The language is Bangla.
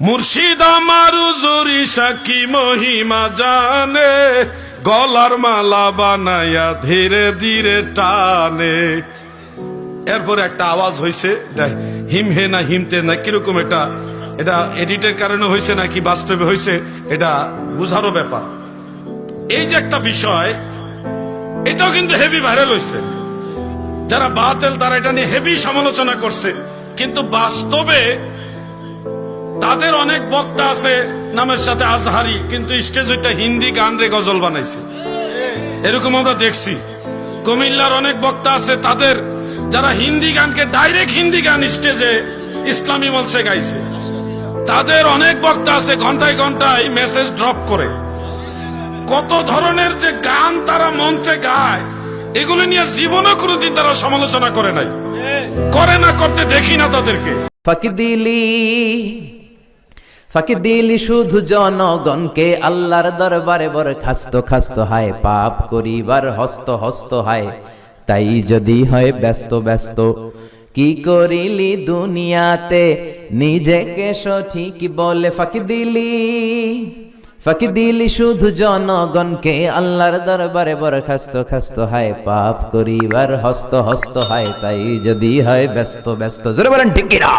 মুর্শিদ আমার হুজুরি সাকি মহিমা জানে, গলার মালা বানায়া ধীরে ধীরে টানে। এরপরে একটা আওয়াজ হয়েছে, হিমহে না হিমতে না কিরকম, এটা এডিটের কারণে হয়েছে নাকি বাস্তবে হয়েছে এটা বুঝারও ব্যাপার। এই যে একটা বিষয়, এটাও কিন্তু হেভি ভাইরাল হয়েছে। যারা বাতিল তারা এটা নিয়ে হেভি সমালোচনা করছে, কিন্তু বাস্তবে তাদের অনেক বক্তা আছে নামের সাথে আজহারি, কিন্তু স্টেজ ওইটা হিন্দি গান রে গজল বানাইছে। এরকম আমরা দেখছি। কুমিল্লার অনেক বক্তা আছে, তাদের যারা হিন্দি গানকে ডাইরেক্ট হিন্দি গান স্টেজে ইসলামী মঞ্চে গাইছে। তাদের অনেক বক্তা আছে ঘন্টায় ঘন্টায় মেসেজ ড্রপ করে। কত ধরনের যে গান তারা মঞ্চে গায়, এগুলো নিয়ে জীবনে কোনোদিন তারা সমালোচনা করে নাই, করে না, করতে দেখি না তাদেরকে। ফাঁকি দিলি শুধু জনগণকে, আল্লাহর দরবারে বরখাস্ত খাস্ত হায়, পাপ করিবার হস্ত হস্ত হায়। তাই যদি হয় ব্যস্ত ব্যস্ত, কি করিলি দুনিয়াতে নিজেকে সঠিক বলে। ফাঁকি দিলি শুধু জনগণকে, আল্লাহর দরবারে বরখাস্ত খাস্ত হায়, পাপ করিবার হস্ত হস্ত হায়। তাই যদি হয় ব্যস্ত ব্যস্ত, জোরে বলেন ঠিক কিনা।